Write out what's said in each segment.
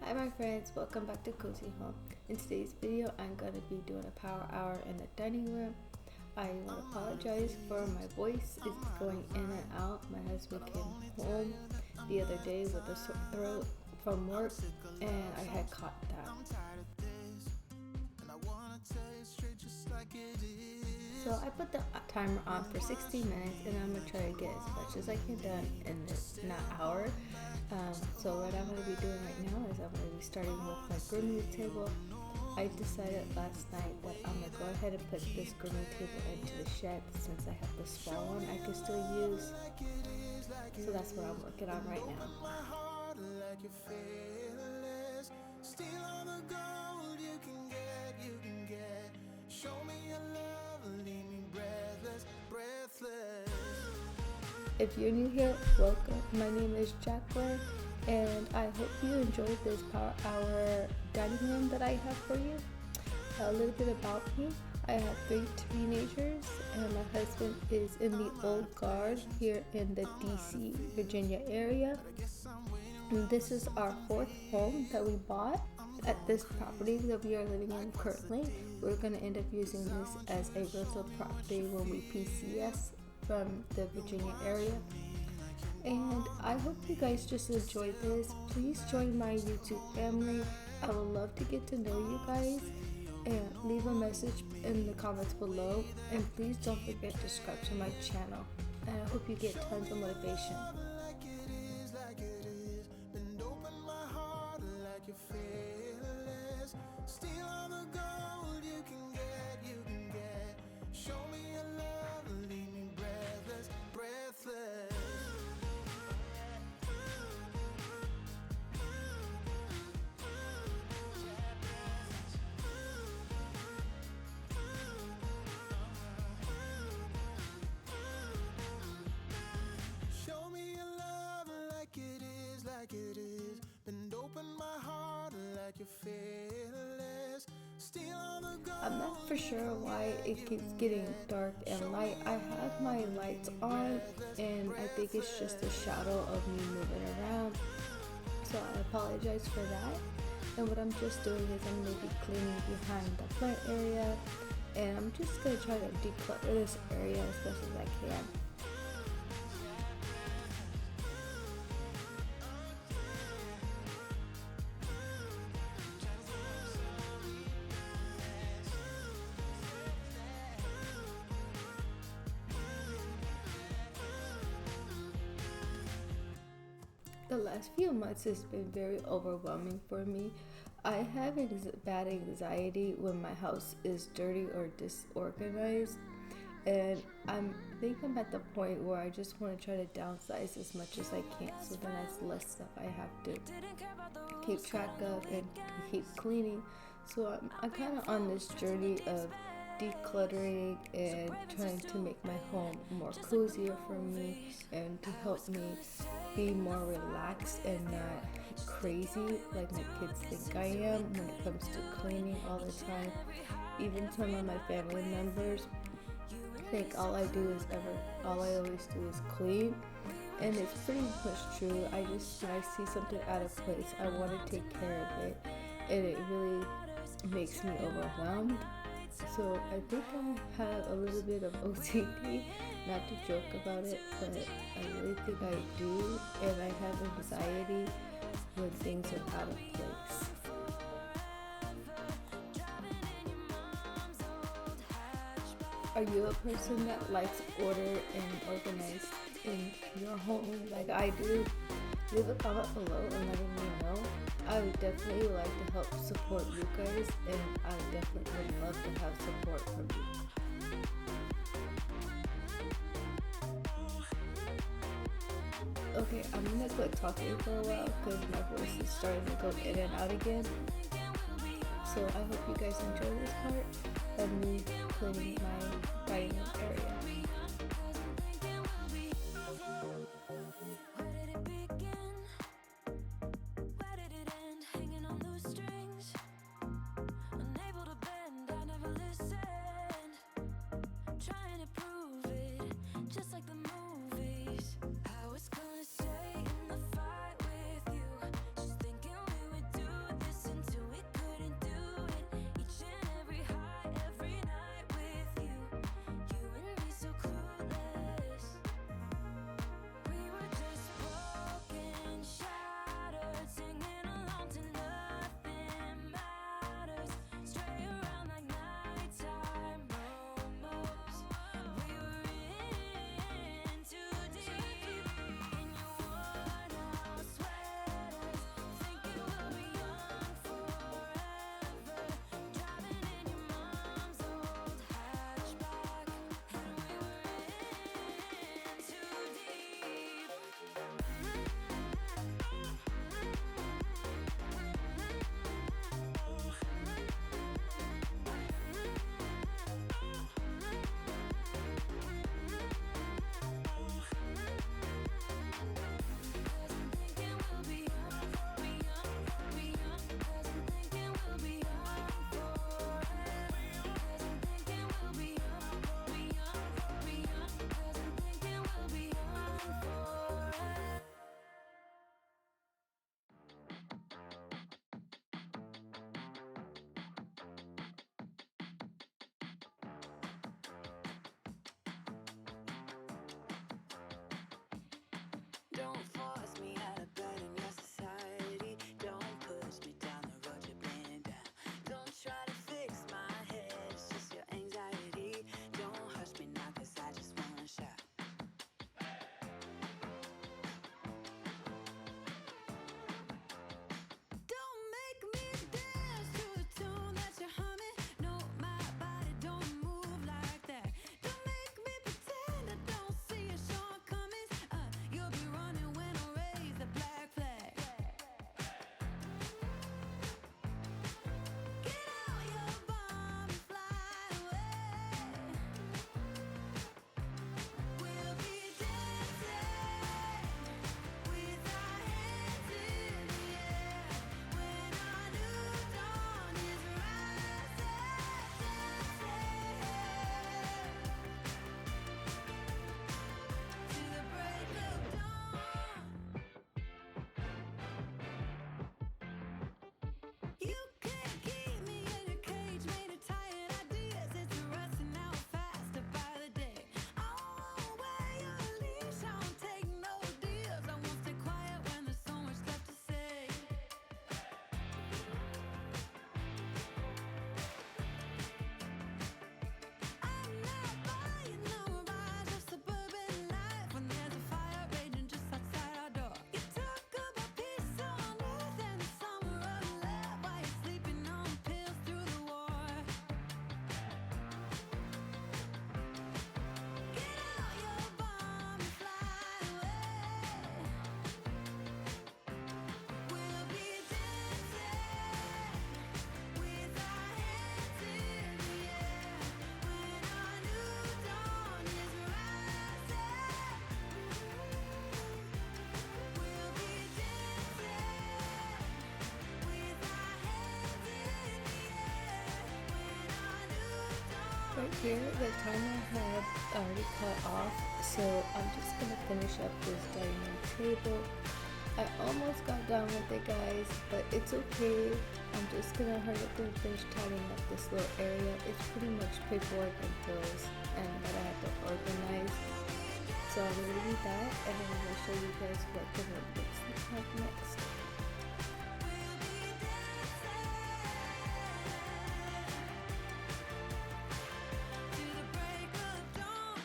Hi my friends, welcome back to Cozy Home. In today's video, I'm going to be doing a power hour in the dining room. I want to apologize for my voice. It's going in and out. My husband came home the other day with a sore throat from work and I had caught that. So I put the timer on for 60 minutes and I'm going to try to get as much as I can done in this hour. So what I'm going to be doing right now is I'm going to be starting with my grooming table. I decided last night that I'm going to go ahead and put this grooming table into the shed since I have the small one I can still use. So that's what I'm working on right now. If you're new here, welcome. My name is Jacqueline and I hope you enjoyed this power hour dining room that I have for you. A little bit about me. I have 3 teenagers and my husband is in the old guard here in the DC, Virginia area. And this is our 4th home that we bought at this property that we are living in currently. We're going to end up using this as a rental property when we PCS from the Virginia area. And I hope you guys just enjoyed this. Please join my YouTube family. I would love to get to know you guys, and leave a message in the comments below, and please don't forget to subscribe to my channel, and I hope you get tons of motivation. I'm not for sure why it keeps getting dark and light. I have my lights on and I think it's just a shadow of me moving around. So I apologize for that. And what I'm just doing is I'm going to be cleaning behind the front area. And I'm just going to try to declutter this area as best as I can. The last few months has been very overwhelming for me. I have bad anxiety when my house is dirty or disorganized, and I think I'm at the point where I just want to try to downsize as much as I can, so then that's less stuff I have to keep track of and keep cleaning. So I'm kind of on this journey of decluttering and trying to make my home more cozier for me and to help me be more relaxed and not crazy like my kids think I am when it comes to cleaning all the time. Even some of my family members think all I always do is clean, and it's pretty much true. When I see something out of place, I want to take care of it, and it really makes me overwhelmed. So I think I have a little bit of OCD, not to joke about it, but I really think I do, and I have anxiety when things are out of place. Are you a person that likes order and organized in your home like I do? Leave a comment below and letting me know. I would definitely like to help support you guys, and I definitely would love to have support from you. Okay, I'm gonna quit talking for a while because my voice is starting to go in and out again. So I hope you guys enjoy this part of me cleaning my dining room area. Don't force me out of bed in your society. Don't push me down the road you're bringing down. Don't try to fix my head, it's just your anxiety. Don't hush me now, cause I just wanna shout. Don't make me dance to a tune that you're humming. No, my body don't move like that. Don't make me pretend I don't see your shortcomings. You'll be running when I raise the black flag. Get out your bomb and fly away. We'll be dancing with our hands in the air when our new dawn is rising. To the break of dawn. You can't keep me in a cage made of tired ideas. It's rusting out faster by the day. I won't wear your leash, I won't take no deals. I won't stay quiet when there's so much left to say. I'm not buying no mirage of suburban life when there's a fire raging just outside our door. You talk about peace on earth and the summer of love while you're sleeping on pills through the war. Get out your bomb and fly away. We'll be dancing with our hands in the air when our new dawn is rising. We'll be dancing with our hands in the air when our new dawn. Right here, the timer had already cut off, so I'm just gonna finish up this dining room table. I almost got done with it, guys, but it's okay. I'm just gonna hurry up and finish tidying up this little area. It's pretty much paperwork and bills and that I have to organize. So I'm gonna do that, and then I'm gonna show you guys what the room looks like next. We'll be dancing to the break of dawn.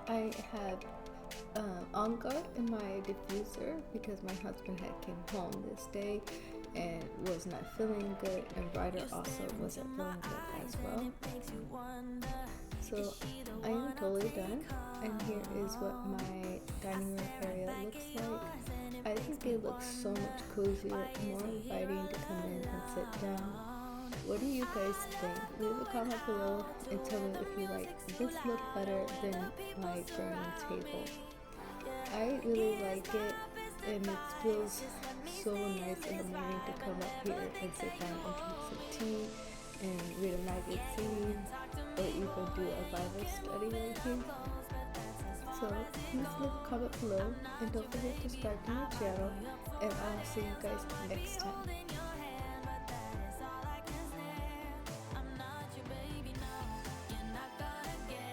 I have On Guard in my diffuser because my husband had came home this day and was not feeling good, and Ryder also wasn't feeling good as well. So I am totally done, and here is what my dining room area looks like. I think it looks so much cozier, more inviting to come in and sit down. What do you guys think? Leave a comment below and tell me if you like this look better than my dining table. I really like it, and it feels so nice in the morning to come up here and sit down and drink some tea and read a magazine or even do a Bible study right here. So please leave a comment below and don't forget to subscribe to my channel, and I'll see you guys next time.